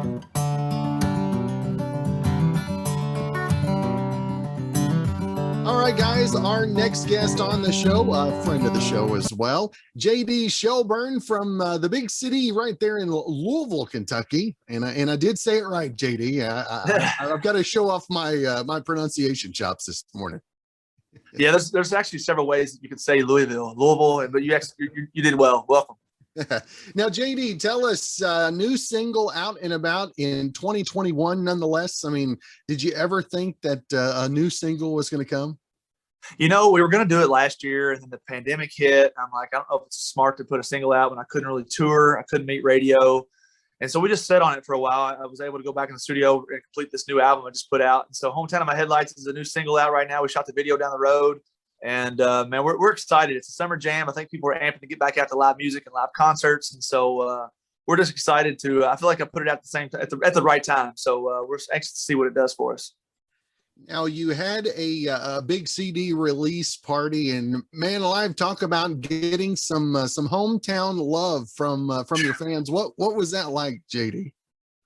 All right, guys, our next guest on the show, a friend of the show as well, JD Shelburne from the big city right there in Louisville, Kentucky. And I did say it right, JD. I've got to show off my pronunciation chops this morning. Yeah, there's actually several ways that you could say Louisville, but you did well. Welcome. Now, JD, tell us, new single out and about in 2021, nonetheless. I mean, did you ever think that a new single was going to come? We were going to do it last year, and then the pandemic hit. I'm like, I don't know if it's smart to put a single out when I couldn't really tour. I couldn't meet radio. And so we just sat on it for a while. I was able to go back in the studio and complete this new album I just put out. And so Hometown of My Headlights is a new single out right now. We shot the video down the road. And, man, we're excited. It's a summer jam. I think people are amping to get back out to live music and live concerts. And so we're just excited I feel like I put it out at the right time. So we're anxious to see what it does for us. Now, you had a big CD release party, and man alive, talk about getting some hometown love from your fans. What was that like, JD?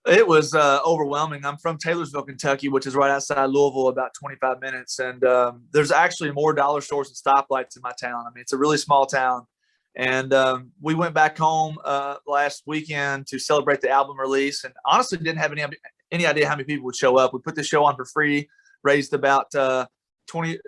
It was overwhelming. I'm from Taylorsville, Kentucky, which is right outside Louisville, about 25 minutes. And there's actually more dollar stores and stoplights in my town. I mean, it's a really small town. And we went back home last weekend to celebrate the album release, and honestly didn't have any idea how many people would show up. We put the show on for free, raised about 20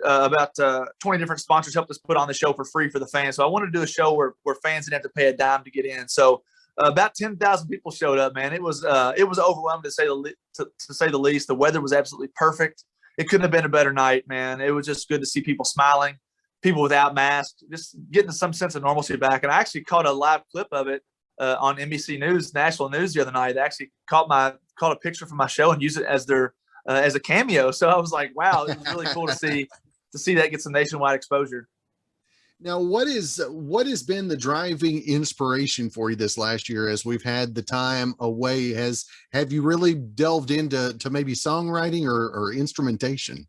different sponsors helped us put on the show for free for the fans. So I wanted to do a show where fans didn't have to pay a dime to get in. So about 10,000 people showed up, man. It was overwhelming to say the least. The weather was absolutely perfect. It couldn't have been a better night, man. It was just good to see people smiling, people without masks, just getting some sense of normalcy back. And I actually caught a live clip of it on NBC News, national news the other night. They actually caught a picture from my show and used it as a cameo. So I was like, wow, it was really cool to see that get some nationwide exposure. Now, what has been the driving inspiration for you this last year as we've had the time away? Have you really delved into maybe songwriting or instrumentation?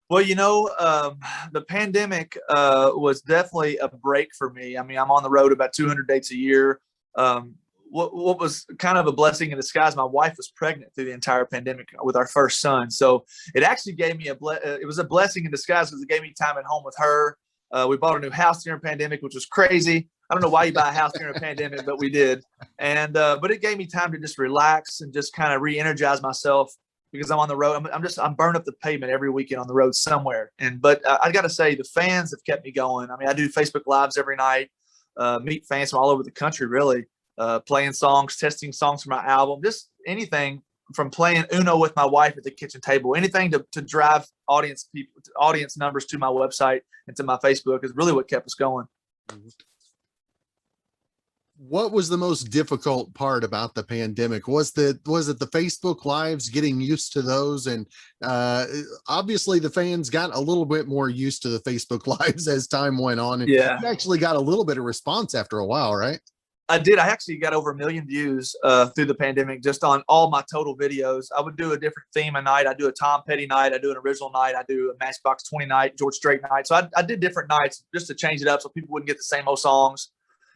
Well, the pandemic was definitely a break for me. I mean, I'm on the road about 200 dates a year. What was kind of a blessing in disguise, my wife was pregnant through the entire pandemic with our first son. So it actually gave me it was a blessing in disguise because it gave me time at home with her. We bought a new house during the pandemic, which was crazy. I don't know why you buy a house during a pandemic, but we did. And but it gave me time to just relax and just kind of re-energize myself because I'm on the road. I'm burning up the pavement every weekend on the road somewhere. But I got to say, the fans have kept me going. I mean, I do Facebook Lives every night, meet fans from all over the country, really. Playing songs, testing songs for my album, just anything from playing Uno with my wife at the kitchen table, anything to drive audience numbers to my website and to my Facebook is really what kept us going. What was the most difficult part about the pandemic? Was it the Facebook Lives, getting used to those? And obviously the fans got a little bit more used to the Facebook Lives as time went on. And yeah, you actually got a little bit of response after a while, right? I did. I actually got over 1 million views through the pandemic just on all my total videos. I would do a different theme a night. I do a Tom Petty night. I do an original night. I do a Matchbox 20 night, George Strait night. So I did different nights just to change it up so people wouldn't get the same old songs.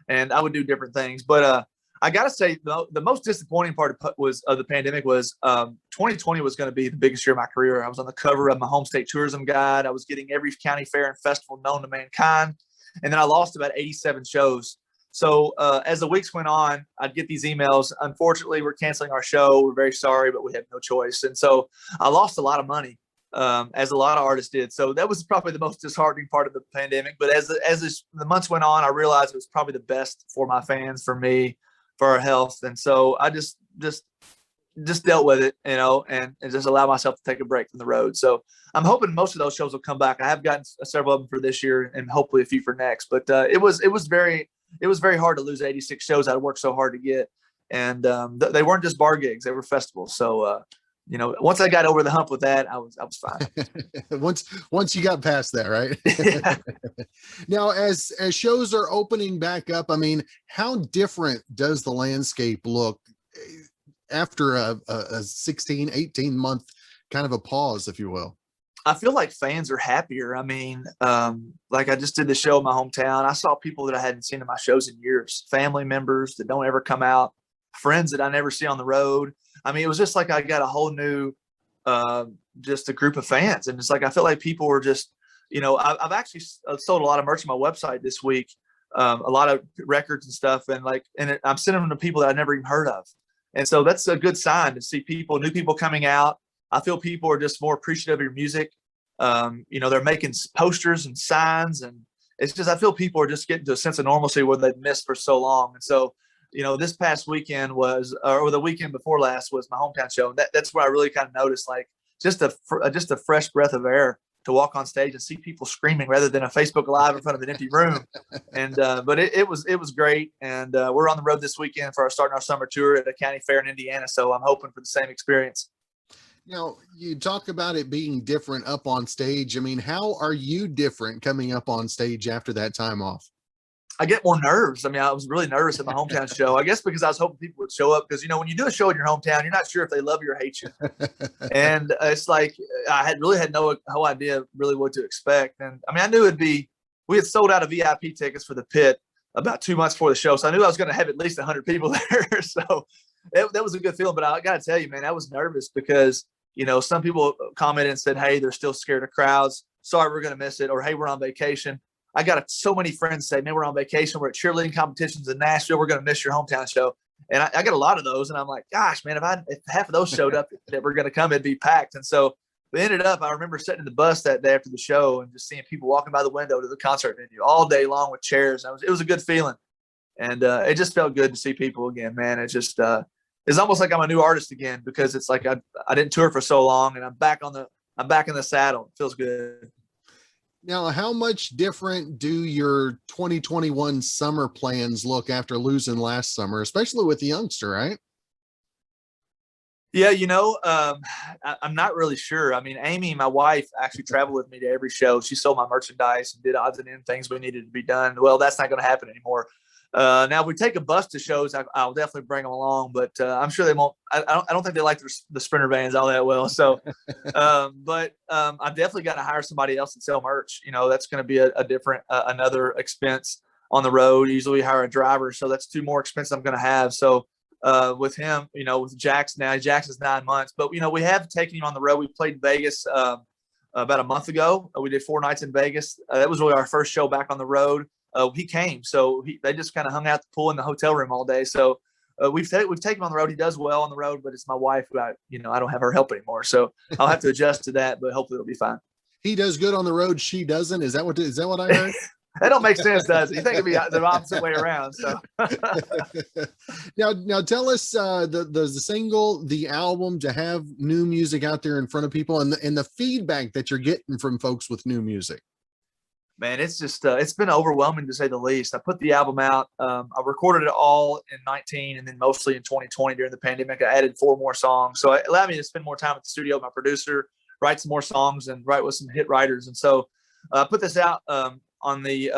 And I would do different things. But I got to say, the most disappointing part of the pandemic was 2020 was going to be the biggest year of my career. I was on the cover of my home state tourism guide. I was getting every county fair and festival known to mankind. And then I lost about 87 shows. So as the weeks went on, I'd get these emails. Unfortunately, we're canceling our show. We're very sorry, but we had no choice. And so I lost a lot of money, as a lot of artists did. So that was probably the most disheartening part of the pandemic. But as the months went on, I realized it was probably the best for my fans, for me, for our health. And so I just dealt with it, and just allowed myself to take a break from the road. So I'm hoping most of those shows will come back. I have gotten several of them for this year and hopefully a few for next. But it was very hard to lose 86 shows I worked so hard to get. And they weren't just bar gigs, they were festivals. So, once I got over the hump with that, I was fine. once you got past that, right? Yeah. Now, as shows are opening back up, I mean, how different does the landscape look after a 16, 18 month kind of a pause, if you will? I feel like fans are happier. I mean, like I just did the show in my hometown. I saw people that I hadn't seen in my shows in years, family members that don't ever come out. friends that I never see on the road. I mean, it was just like I got a whole new, just a group of fans. And it's like, I feel like people were just, I've actually sold a lot of merch on my website this week, a lot of records and stuff. And I'm sending them to people that I never even heard of. And so that's a good sign to see new people coming out. I feel people are just more appreciative of your music. They're making posters and signs, and it's just, I feel people are just getting to a sense of normalcy where they've missed for so long. And so, this past weekend or the weekend before last was my hometown show. That's where I really kind of noticed, like, just a fresh breath of air to walk on stage and see people screaming rather than a Facebook Live in front of an empty room. And but it was great. And we're on the road this weekend for starting our summer tour at a county fair in Indiana. So I'm hoping for the same experience. Now, you talk about it being different up on stage. I mean, how are you different coming up on stage after that time off? I get more nerves. I mean, I was really nervous at my hometown show, I guess because I was hoping people would show up, because, when you do a show in your hometown, you're not sure if they love you or hate you. And it's like, I had no idea really what to expect. And I mean, I knew we had sold out of VIP tickets for the pit about 2 months before the show. So I knew I was going to have at least 100 people there. So that was a good feeling. But I got to tell you, man, I was nervous because, some people commented and said, hey, they're still scared of crowds. Sorry, we're going to miss it. Or, hey, we're on vacation. I got so many friends say, man, we're on vacation. We're at cheerleading competitions in Nashville. We're going to miss your hometown show. And I got a lot of those. And I'm like, gosh, man, if half of those showed up that were going to come, it'd be packed. And so we ended up, I remember sitting in the bus that day after the show and just seeing people walking by the window to the concert venue all day long with chairs. It was a good feeling. And it just felt good to see people again, man. It just, it's almost like I'm a new artist again, because it's like I didn't tour for so long, and I'm back in the saddle. It feels good. Now, how much different do your 2021 summer plans look after losing last summer, especially with the youngster, right? Yeah, I'm not really sure. I mean, Amy, my wife, actually traveled with me to every show. She sold my merchandise and did odds and ends things we needed to be done. Well, that's not going to happen anymore. Now, if we take a bus to shows, I'll definitely bring them along, but I'm sure they won't. I don't think they like the Sprinter vans all that well. So, but I've definitely got to hire somebody else to sell merch. That's going to be a different, another expense on the road. Usually we hire a driver, so that's 2 more expenses I'm going to have. So with him, with Jax now, Jax is 9 months, but we have taken him on the road. We played in Vegas about a month ago. We did 4 nights in Vegas. That was really our first show back on the road. He came, so they just kind of hung out at the pool in the hotel room all day. So we've taken him on the road. He does well on the road, but it's my wife who I don't have her help anymore. So I'll have to adjust to that, but hopefully it'll be fine. He does good on the road. She doesn't. Is that what I heard? That don't make sense, does it? You think it'd be the opposite way around. So now tell us the single, the album, to have new music out there in front of people, and the feedback that you're getting from folks with new music. Man, it's just it's been overwhelming, to say the least. I put the album out. I recorded it all in 19 and then mostly in 2020 during the pandemic. I added 4 more songs. So it allowed me to spend more time at the studio with my producer, write some more songs, and write with some hit writers. And so I put this out on the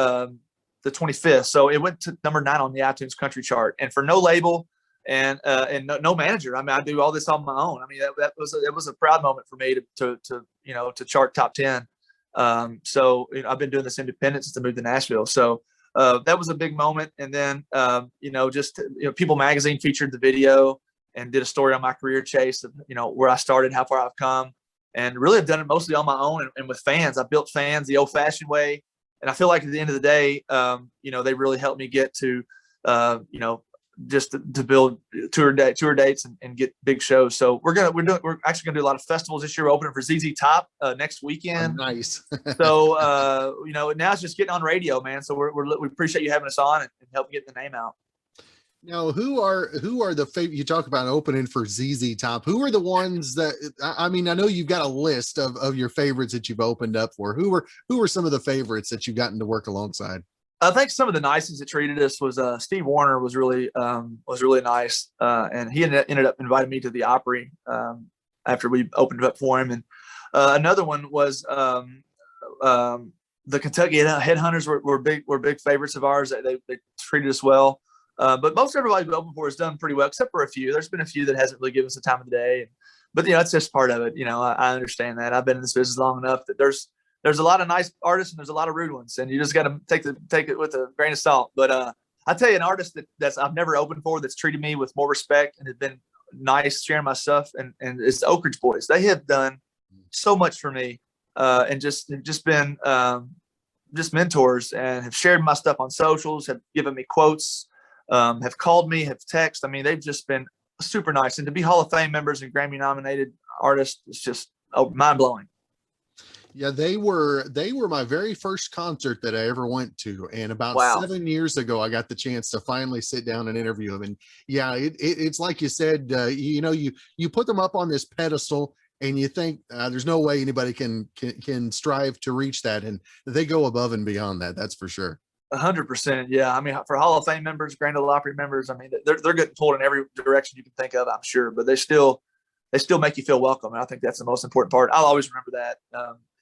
25th. So it went to number 9 on the iTunes country chart, and for no label and no manager. I mean, I do all this on my own. I mean, it was a proud moment for me to chart top 10. So I've been doing this independent since I moved to Nashville. So that was a big moment. And then People Magazine featured the video and did a story on my career chase of where I started, how far I've come, and really I've done it mostly on my own and with fans. I built fans the old-fashioned way, and I feel like at the end of the day, they really helped me get to just to build tour dates and get big shows. So we're actually gonna do a lot of festivals this year. We're opening for ZZ Top next weekend. Oh, nice. So now it's just getting on radio, man. So we appreciate you having us on and helping get the name out. Now, who are the favorite? You talk about opening for ZZ Top. Who are the ones that, I mean, I know you've got a list of your favorites that you've opened up for. Who were some of the favorites that you've gotten to work alongside? I think some of the nicest that treated us was Steve Warner was really nice, and he ended up inviting me to the Opry after we opened it up for him. And another one was the Kentucky Headhunters were big favorites of ours. They treated us well, but most everybody we opened for has done pretty well, except for a few. There's been a few that hasn't really given us the time of the day, but it's just part of it. I understand that. I've been in this business long enough that there's a lot of nice artists and there's a lot of rude ones, and you just got to take it with a grain of salt. But I tell you, an artist that's I've never opened for that's treated me with more respect and has been nice sharing my stuff, and it's the Oak Ridge Boys. They have done so much for me, and just been just mentors, and have shared my stuff on socials, have given me quotes, have called me, have texted. I mean, they've just been super nice. And to be Hall of Fame members and Grammy nominated artists, it's just mind blowing. Yeah, they were my very first concert that I ever went to, and about Wow. 7 years ago, I got the chance to finally sit down and interview them. And yeah, it's like you said, you put them up on this pedestal, and you think there's no way anybody can strive to reach that, and they go above and beyond that. That's for sure. 100%. Yeah. I mean, for Hall of Fame members, Grand Ole Opry members, I mean, they're getting pulled in every direction you can think of, I'm sure, but they still make you feel welcome. And I think that's the most important part. I'll always remember that.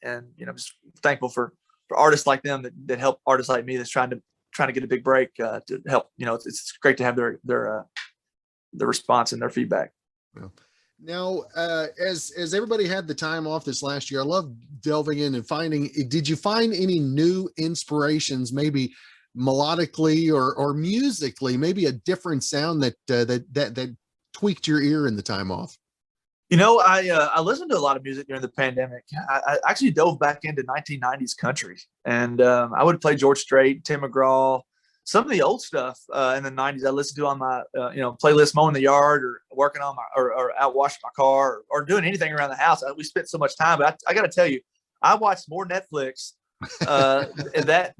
And just thankful for artists like them that help artists like me that's trying to get a big break, to help. It's great to have their response and their feedback. Yeah. Now, as everybody had the time off this last year, I love delving in and finding. Did you find any new inspirations, maybe melodically or musically, maybe a different sound that tweaked your ear in the time off? I listened to a lot of music during the pandemic. I actually dove back into 1990s country, and I would play George Strait, Tim McGraw, some of the old stuff in the 90s. I listened to on my playlist, mowing the yard or working on or out washing my car or doing anything around the house. We spent so much time, but I got to tell you, I watched more Netflix that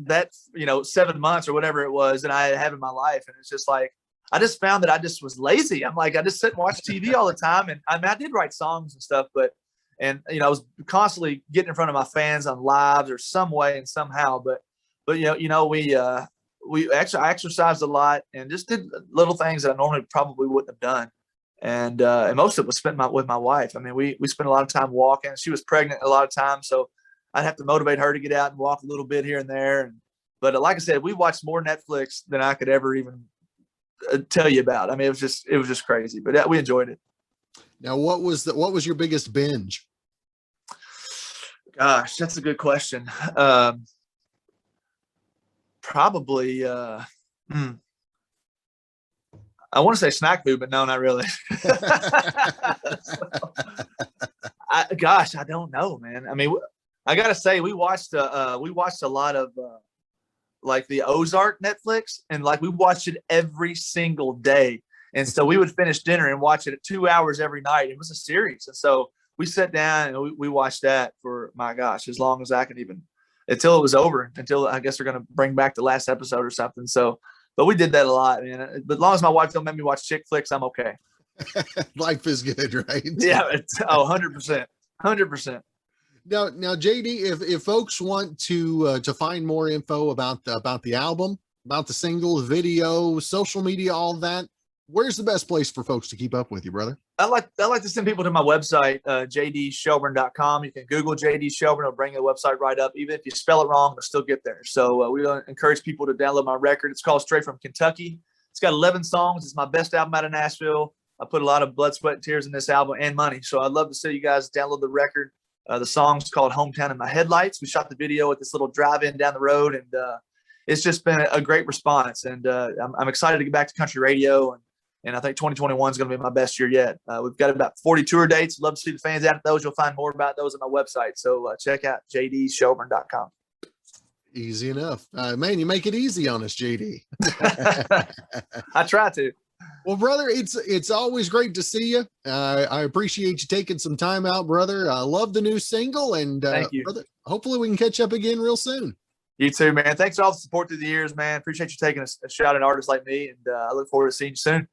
7 months or whatever it was than I have in my life, and it's just like, I just found that I just was lazy. I'm like, I just sit and watch TV all the time. And I did write songs and stuff, but I was constantly getting in front of my fans on lives or some way and somehow. But I exercised a lot and just did little things that I normally probably wouldn't have done. And most of it was spent with my wife. I mean, we spent a lot of time walking. She was pregnant a lot of times, so I'd have to motivate her to get out and walk a little bit here and there. But like I said, we watched more Netflix than I could ever even tell you about. I mean, it was just crazy, but we enjoyed it. Now, what was your biggest binge? Gosh, that's a good question. Probably, I want to say snack food, but no, not really. I don't know, man. I mean, I gotta say, we watched a lot of like the Ozark Netflix, and like we watched it every single day. And so we would finish dinner and watch it at 2 hours every night. It was a series. And so we sat down and we watched that for, my gosh, as long as I can even, until it was over, until I guess they're going to bring back the last episode or something. So, but we did that a lot, man. But as long as my wife don't make me watch chick flicks, I'm okay. Life is good, right? Yeah. 100%. 100%. Now, JD, if folks want to find more info about the album, about the single, video, social media, all that, where's the best place for folks to keep up with you, brother? I like to send people to my website, jdshelburne.com. You can Google JD Shelburne; it'll bring the website right up. Even if you spell it wrong, it'll still get there. So we encourage people to download my record. It's called Straight from Kentucky. It's got 11 songs. It's my best album out of Nashville. I put a lot of blood, sweat, and tears in this album and money. So I'd love to see you guys download the record. The song's called Hometown in My Headlights. We shot the video at this little drive-in down the road, and it's just been a great response. And I'm excited to get back to country radio, and I think 2021 is going to be my best year yet. We've got about 40 tour dates. Love to see the fans out at those. You'll find more about those on my website. So check out jdshelburne.com. Easy enough. Man, you make it easy on us, JD. I try to. Well, brother, it's always great to see you. I appreciate you taking some time out, brother. I love the new single, and thank you. Brother, hopefully we can catch up again real soon. You too, man. Thanks for all the support through the years, man. Appreciate you taking a shot at artists like me, and I look forward to seeing you soon.